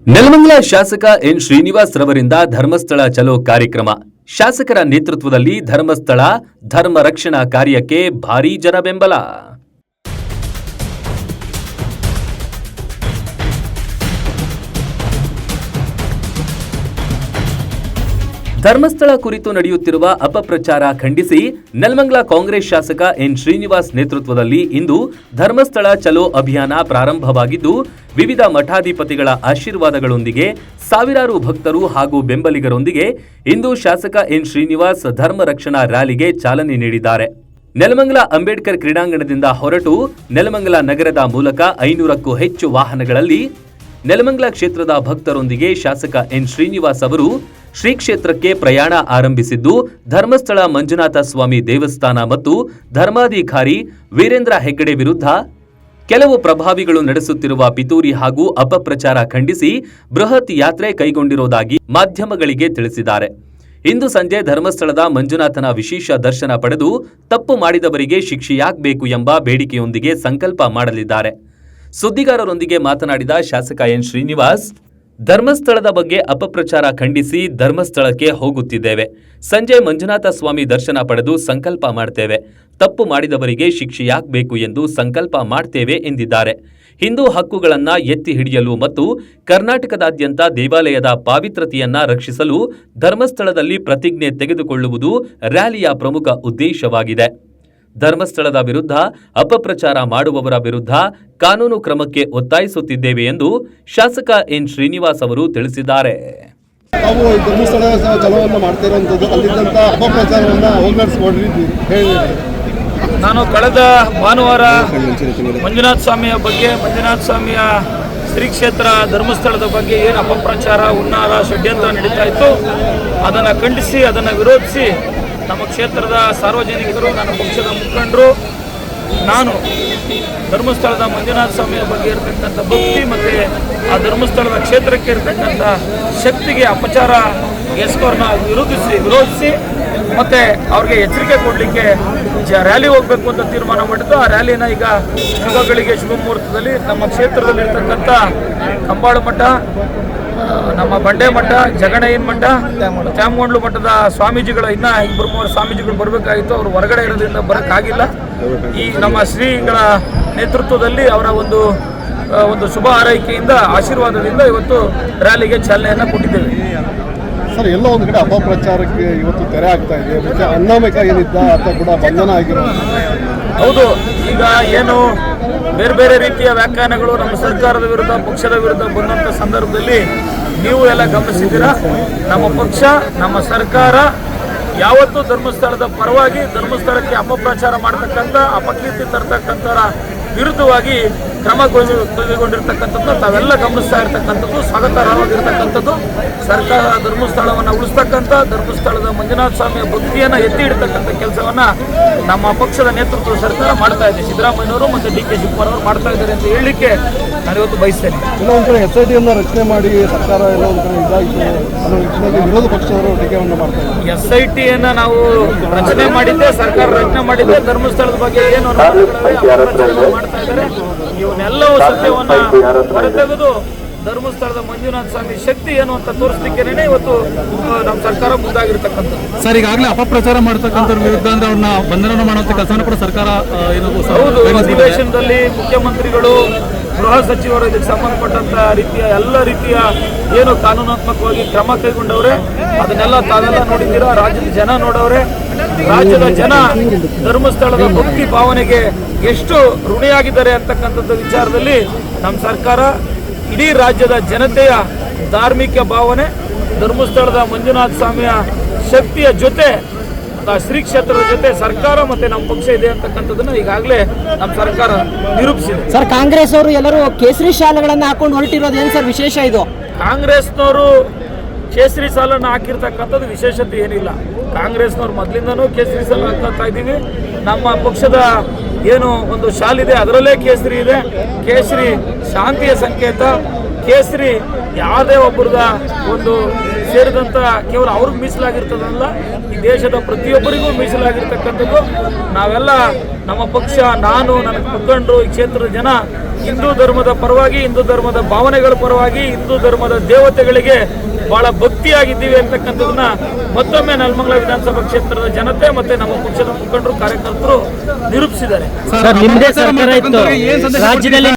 ನೆಲಮಂಗಲ ಶಾಸಕ ಎನ್ ಶ್ರೀನಿವಾಸ್ ರವರಿಂದ ಧರ್ಮಸ್ಥಳ ಚಲೋ ಕಾರ್ಯಕ್ರಮ. ಶಾಸಕರ ನೇತೃತ್ವದಲ್ಲಿ ಧರ್ಮಸ್ಥಳ ಧರ್ಮ ರಕ್ಷಣಾ ಕಾರ್ಯಕ್ಕೆ ಭಾರೀ ಜನ ಬೆಂಬಲ. ಧರ್ಮಸ್ಥಳ ಕುರಿತು ನಡೆಯುತ್ತಿರುವ ಅಪಪ್ರಚಾರ ಖಂಡಿಸಿ ನೆಲಮಂಗಲ ಕಾಂಗ್ರೆಸ್ ಶಾಸಕ ಎನ್ ಶ್ರೀನಿವಾಸ್ ನೇತೃತ್ವದಲ್ಲಿ ಇಂದು ಧರ್ಮಸ್ಥಳ ಚಲೋ ಅಭಿಯಾನ ಪ್ರಾರಂಭವಾಗಿದ್ದು, ವಿವಿಧ ಮಠಾಧಿಪತಿಗಳ ಆಶೀರ್ವಾದಗಳೊಂದಿಗೆ ಸಾವಿರಾರು ಭಕ್ತರು ಹಾಗೂ ಬೆಂಬಲಿಗರೊಂದಿಗೆ ಇಂದು ಶಾಸಕ ಎನ್ ಶ್ರೀನಿವಾಸ್ ಧರ್ಮ ರಕ್ಷಣಾ ರ್ಯಾಲಿಗೆ ಚಾಲನೆ ನೀಡಿದ್ದಾರೆ. ನೆಲಮಂಗಲ ಅಂಬೇಡ್ಕರ್ ಕ್ರೀಡಾಂಗಣದಿಂದ ಹೊರಟು ನೆಲಮಂಗಲ ನಗರದ ಮೂಲಕ 500ಕ್ಕೂ ಹೆಚ್ಚು ವಾಹನಗಳಲ್ಲಿ ನೆಲಮಂಗಲ ಕ್ಷೇತ್ರದ ಭಕ್ತರೊಂದಿಗೆ ಶಾಸಕ ಎನ್ ಶ್ರೀನಿವಾಸ್ ಅವರು ಶ್ರೀ ಕ್ಷೇತ್ರಕ್ಕೆ ಪ್ರಯಾಣ ಆರಂಭಿಸಿದ್ದು, ಧರ್ಮಸ್ಥಳ ಮಂಜುನಾಥ ಸ್ವಾಮಿ ದೇವಸ್ಥಾನ ಮತ್ತು ಧರ್ಮಾಧಿಕಾರಿ ವೀರೇಂದ್ರ ಹೆಗ್ಗಡೆ ವಿರುದ್ಧ ಕೆಲವು ಪ್ರಭಾವಿಗಳು ನಡೆಸುತ್ತಿರುವ ಪಿತೂರಿ ಹಾಗೂ ಅಪಪ್ರಚಾರ ಖಂಡಿಸಿ ಬೃಹತ್ ಯಾತ್ರೆ ಕೈಗೊಂಡಿರುವುದಾಗಿ ಮಾಧ್ಯಮಗಳಿಗೆ ತಿಳಿಸಿದ್ದಾರೆ. ಇಂದು ಸಂಜೆ ಧರ್ಮಸ್ಥಳದ ಮಂಜುನಾಥನ ವಿಶೇಷ ದರ್ಶನ ಪಡೆದು ತಪ್ಪು ಮಾಡಿದವರಿಗೆ ಶಿಕ್ಷೆಯಾಗಬೇಕು ಎಂಬ ಬೇಡಿಕೆಯೊಂದಿಗೆ ಸಂಕಲ್ಪ ಮಾಡಲಿದ್ದಾರೆ. ಸುದ್ದಿಗಾರರೊಂದಿಗೆ ಮಾತನಾಡಿದ ಶಾಸಕ ಎನ್ ಶ್ರೀನಿವಾಸ್, ಧರ್ಮಸ್ಥಳದ ಬಗ್ಗೆ ಅಪಪ್ರಚಾರ ಖಂಡಿಸಿ ಧರ್ಮಸ್ಥಳಕ್ಕೆ ಹೋಗುತ್ತಿದ್ದೇವೆ. ಸಂಜೆ ಮಂಜುನಾಥ ಸ್ವಾಮಿ ದರ್ಶನ ಪಡೆದು ಸಂಕಲ್ಪ ಮಾಡ್ತೇವೆ. ತಪ್ಪು ಮಾಡಿದವರಿಗೆ ಶಿಕ್ಷೆಯಾಗಬೇಕು ಎಂದು ಸಂಕಲ್ಪ ಮಾಡ್ತೇವೆ ಎಂದಿದ್ದಾರೆ. ಹಿಂದೂ ಹಕ್ಕುಗಳನ್ನು ಎತ್ತಿ ಹಿಡಿಯಲು ಮತ್ತು ಕರ್ನಾಟಕದಾದ್ಯಂತ ದೇವಾಲಯದ ಪಾವಿತ್ರತೆಯನ್ನ ರಕ್ಷಿಸಲು ಧರ್ಮಸ್ಥಳದಲ್ಲಿ ಪ್ರತಿಜ್ಞೆ ತೆಗೆದುಕೊಳ್ಳುವುದು ರ್ಯಾಲಿಯ ಪ್ರಮುಖ ಉದ್ದೇಶವಾಗಿದೆ. ಧರ್ಮಸ್ಥಳದ ವಿರುದ್ಧ ಅಪಪ್ರಚಾರ ಮಾಡುವವರ ವಿರುದ್ಧ ಕಾನೂನು ಕ್ರಮಕ್ಕೆ ಒತ್ತಾಯಿಸುತ್ತಿದ್ದೇವೆ ಎಂದು ಶಾಸಕ ಎನ್ ಶ್ರೀನಿವಾಸ್ ಅವರು ತಿಳಿಸಿದ್ದಾರೆ. ನಾವು ಧರ್ಮಸ್ಥಳ ಚಲೋವನ್ನು ಮಾಡ್ತಾ ಇರುವಂಥದ್ದು, ಅಲ್ಲಿದ್ದಂಥ ಅಪಪ್ರಚಾರವನ್ನು ಹೋಗಲಾಡಿಸಿಕೊಂಡಿದ್ದೀವಿ. ನಾನು ಕಳೆದ ಭಾನುವಾರ ಮಂಜುನಾಥ ಸ್ವಾಮಿಯ ಬಗ್ಗೆ, ಮಂಜುನಾಥ ಸ್ವಾಮಿಯ ಶ್ರೀ ಕ್ಷೇತ್ರ ಧರ್ಮಸ್ಥಳದ ಬಗ್ಗೆ ಏನು ಅಪಪ್ರಚಾರ, ಹುನ್ನಾರ, ಷಡ್ಯಂತ್ರ ನಡೀತಾ ಇತ್ತು, ಅದನ್ನು ಖಂಡಿಸಿ, ಅದನ್ನು ವಿರೋಧಿಸಿ ನಮ್ಮ ಕ್ಷೇತ್ರದ ಸಾರ್ವಜನಿಕರು, ನನ್ನ ಪಕ್ಷದ ಮುಖಂಡರು, ನಾನು ಧರ್ಮಸ್ಥಳದ ಮಂಜುನಾಥ ಸ್ವಾಮಿಯ ಬಗ್ಗೆ ಇರತಕ್ಕಂಥ ಭಕ್ತಿ ಮತ್ತು ಆ ಧರ್ಮಸ್ಥಳದ ಕ್ಷೇತ್ರಕ್ಕೆ ಇರತಕ್ಕಂಥ ಶಕ್ತಿಗೆ ಅಪಚಾರ ಎಸಗೋರನ್ನ ವಿರೋಧಿಸಿ ಮತ್ತು ಅವ್ರಿಗೆ ಎಚ್ಚರಿಕೆ ಕೊಡಲಿಕ್ಕೆ ರ್ಯಾಲಿ ಹೋಗಬೇಕು ಅಂತ ತೀರ್ಮಾನ ಮಾಡಿದ್ದು. ಆ ರ್ಯಾಲಿನ ಈಗ ಶುಭಗಳಿಗೆ ಶುಭ ಮುಹೂರ್ತದಲ್ಲಿ ನಮ್ಮ ಕ್ಷೇತ್ರದಲ್ಲಿರ್ತಕ್ಕಂಥ ಕಂಬಾಳು ಮಠ, ನಮ್ಮ ಬಂಡೆ ಮಠ, ಜಗಣಯ್ಯನ ಮಠ, ಚಾಮಗೊಂಡ್ಲು ಮಠದ ಸ್ವಾಮೀಜಿಗಳ ಇನ್ನೂ 2-3 ಸ್ವಾಮೀಜಿಗಳು ಬರಬೇಕಾಗಿತ್ತು. ಅವರು ಹೊರಗಡೆ ಇರೋದ್ರಿಂದ ಬರೋಕ್ಕಾಗಿಲ್ಲ. ಈ ನಮ್ಮ ಶ್ರೀಗಳ ನೇತೃತ್ವದಲ್ಲಿ ಅವರ ಒಂದು ಶುಭ ಹಾರೈಕೆಯಿಂದ, ಆಶೀರ್ವಾದದಿಂದ ಇವತ್ತು ರ್ಯಾಲಿಗೆ ಚಾಲನೆಯನ್ನು ಕೊಟ್ಟಿದ್ದೇವೆ. ಸರ್, ಎಲ್ಲ ಒಂದು ಕಡೆ ಅಪಪ್ರಚಾರಕ್ಕೆ ಇವತ್ತು ತೆರೆ ಆಗ್ತಾ ಇದೆ. ಮತ್ತೆ ಅನಾಮಿಕ ಏನಿದ್ದ ಆತ ಕೂಡ ಬಂಧನ ಆಗಿರೋದು. ಹೌದು, ಈಗ ಏನು ಬೇರೆ ಬೇರೆ ರೀತಿಯ ವ್ಯಾಖ್ಯಾನಗಳು ನಮ್ಮ ಸರ್ಕಾರದ ವಿರುದ್ಧ, ಪಕ್ಷದ ವಿರುದ್ಧ ಬಂದಂಥ ಸಂದರ್ಭದಲ್ಲಿ ನೀವು ಎಲ್ಲ ಗಮನಿಸಿದ್ದೀರಾ. ನಮ್ಮ ಪಕ್ಷ, ನಮ್ಮ ಸರ್ಕಾರ ಯಾವತ್ತೂ ಧರ್ಮಸ್ಥಳದ ಪರವಾಗಿ, ಧರ್ಮಸ್ಥಳಕ್ಕೆ ಅಪಪ್ರಚಾರ ಮಾಡ್ತಕ್ಕಂಥ, ಅಪಕೀರ್ತಿ ತರ್ತಕ್ಕಂಥರ ವಿರುದ್ಧವಾಗಿ ಕ್ರಮ ಕೈಗೊಂಡಿರ್ತಕ್ಕಂಥದ್ದು ತಾವೆಲ್ಲ ಗಮನಿಸ್ತಾ ಇರ್ತಕ್ಕಂಥದ್ದು, ಸ್ವಾಗತಾರ್ಹವಾಗಿರ್ತಕ್ಕಂಥದ್ದು. ಸರ್ಕಾರ ಧರ್ಮಸ್ಥಳವನ್ನು ಉಳಿಸ್ತಕ್ಕಂಥ, ಧರ್ಮಸ್ಥಳದ ಮಂಜುನಾಥ ಸ್ವಾಮಿಯ ಭಕ್ತಿಯನ್ನು ಎತ್ತಿ ಇಡ್ತಕ್ಕಂಥ ಕೆಲಸವನ್ನು ನಮ್ಮ ಪಕ್ಷದ ನೇತೃತ್ವದ ಸರ್ಕಾರ ಮಾಡ್ತಾ ಇದೆ. ಸಿದ್ದರಾಮಯ್ಯನವರು ಮತ್ತು ಡಿ ಕೆ ಶಿವಕುಮಾರ್ ಅವರು ಮಾಡ್ತಾ ಇದ್ದಾರೆ ಅಂತ ಹೇಳಲಿಕ್ಕೆ ನಾನು ಇವತ್ತು ಬಯಸ್ತೇನೆ. ಕೆಲವೊಂದು ಕಡೆ SITಯನ್ನು ರಚನೆ ಮಾಡಿ ಸರ್ಕಾರ ಎಲ್ಲ ಒಂದು ಕಡೆ ಇದಾಯಿತು ಅನ್ನೋ ನಿಟ್ಟಿನಲ್ಲಿ ವಿರೋಧ ಪಕ್ಷದವರು ಟೀಕೆಯನ್ನು ಮಾಡ್ತಾ ಇದ್ದಾರೆ. SITಯನ್ನು ನಾವು ರಚನೆ ಮಾಡಿದ್ದೆ, ಸರ್ಕಾರ ರಚನೆ ಮಾಡಿದ್ದೆ. ಧರ್ಮಸ್ಥಳದ ಬಗ್ಗೆ ಏನು ಮಾಡ್ತಾ ಇದ್ದಾರೆ, ಇವನ್ನೆಲ್ಲವೂ ಸತ್ಯವನ್ನು ಹೊರತೆಗೆದು ಧರ್ಮಸ್ಥಳದ ಮಂಜುನಾಥ ಸ್ವಾಮಿ ಶಕ್ತಿ ಏನು ಅಂತ ತೋರಿಸಲಿಕ್ಕೇನೆ ಇವತ್ತು ನಮ್ಮ ಸರ್ಕಾರ ಮುಂದಾಗಿರ್ತಕ್ಕಂಥದ್ದು. ಸರ್, ಈಗಾಗಲೇ ಅಪಪ್ರಚಾರ ಮಾಡ್ತಕ್ಕಂಥವ್ರ ವಿರುದ್ಧ ಅಂದ್ರೆ ಅವ್ರನ್ನ ಬಂಧನ ಮಾಡುವಂಥ ಕೆಲಸವನ್ನು ಕೂಡ ಸರ್ಕಾರ ಹೌದು, ಅಧಿವೇಶನದಲ್ಲಿ ಮುಖ್ಯಮಂತ್ರಿಗಳು, ಗೃಹ ಸಚಿವರು ಇದಕ್ಕೆ ಸಂಬಂಧಪಟ್ಟಂತ ರೀತಿಯ ಎಲ್ಲ ರೀತಿಯ ಏನು ಕಾನೂನಾತ್ಮಕವಾಗಿ ಕ್ರಮ ಕೈಗೊಂಡವ್ರೆ, ಅದನ್ನೆಲ್ಲ ತಾವೆಲ್ಲ ನೋಡಿದ್ದೀರಾ. ರಾಜ್ಯದ ಜನ ನೋಡವ್ರೆ. ರಾಜ್ಯದ ಜನ ಧರ್ಮಸ್ಥಳದ ಭಕ್ತಿ ಭಾವನೆಗೆ ಎಷ್ಟು ಋಣಿಯಾಗಿದ್ದಾರೆ ಅಂತಕ್ಕಂಥದ್ದು ವಿಚಾರದಲ್ಲಿ ನಮ್ಮ ಸರ್ಕಾರ ಇಡೀ ರಾಜ್ಯದ ಜನತೆಯ ಧಾರ್ಮಿಕ ಭಾವನೆ, ಧರ್ಮಸ್ಥಳದ ಮಂಜುನಾಥ ಸ್ವಾಮಿಯ ಶಕ್ತಿಯ ಜೊತೆ, ಶ್ರೀ ಕ್ಷೇತ್ರದ ಜೊತೆ ಸರ್ಕಾರ ಮತ್ತೆ ನಮ್ಮ ಪಕ್ಷ ಇದೆ ಅಂತಕ್ಕಂಥದ್ದನ್ನ ಈಗಾಗಲೇ ನಮ್ಮ ಸರ್ಕಾರ ನಿರೂಪಿಸಿದೆ. ಸರ್, ಕಾಂಗ್ರೆಸ್ ಅವರು ಎಲ್ಲರೂ ಕೇಸರಿ ಶಾಲೆಗಳನ್ನು ಹಾಕೊಂಡು ಹೊರಟಿರೋದು ಏನು ಸರ್ ವಿಶೇಷ? ಇದು ಕಾಂಗ್ರೆಸ್ನವರು ಕೇಸರಿ ಸಾಲನ್ನು ಹಾಕಿರ್ತಕ್ಕಂಥದ್ದು ವಿಶೇಷತೆ ಏನಿಲ್ಲ. ಕಾಂಗ್ರೆಸ್ನವ್ರು ಮೊದಲಿಂದನೂ ಕೇಸರಿ ಸಾಲ ಹಾಕ್ತಾ ಇದ್ದೀವಿ. ನಮ್ಮ ಪಕ್ಷದ ಏನು ಒಂದು ಶಾಲಿದೆ ಅದರಲ್ಲೇ ಕೇಸರಿ ಇದೆ. ಕೇಸರಿ ಶಾಂತಿಯ ಸಂಕೇತ. ಕೇಸರಿ ಯಾವುದೇ ಒಬ್ಬರದ ಒಂದು ಸೇರಿದಂಥ ಕೇವಲ ಅವ್ರಿಗೆ ಮೀಸಲಾಗಿರ್ತದಲ್ಲ, ಈ ದೇಶದ ಪ್ರತಿಯೊಬ್ಬರಿಗೂ ಮೀಸಲಾಗಿರ್ತಕ್ಕಂಥದ್ದು. ನಾವೆಲ್ಲ ನಮ್ಮ ಪಕ್ಷ, ನಾನು, ನನ್ನ ಮುಖಂಡರು, ಈ ಕ್ಷೇತ್ರದ ಜನ ಹಿಂದೂ ಧರ್ಮದ ಪರವಾಗಿ, ಹಿಂದೂ ಧರ್ಮದ ಭಾವನೆಗಳ ಪರವಾಗಿ, ಹಿಂದೂ ಧರ್ಮದ ದೇವತೆಗಳಿಗೆ ಬಹಳ ಭಕ್ತಿಯಾಗಿದ್ದೀವಿ ಅಂತಕ್ಕಂಥದನ್ನ ಮತ್ತೊಮ್ಮೆ ನೆಲಮಂಗಲ ವಿಧಾನಸಭಾ ಕ್ಷೇತ್ರದ ಜನತೆ ಮತ್ತೆ ನಮ್ಮ ಪಕ್ಷದ ಮುಖಂಡರು, ಕಾರ್ಯಕರ್ತರು ನಿರೂಪಿಸಿದ್ದಾರೆ. ಸರ್, ನಿಮ್ಮದೇ ಸರ್ಕಾರ ಇತ್ತು ರಾಜ್ಯದಲ್ಲಿ.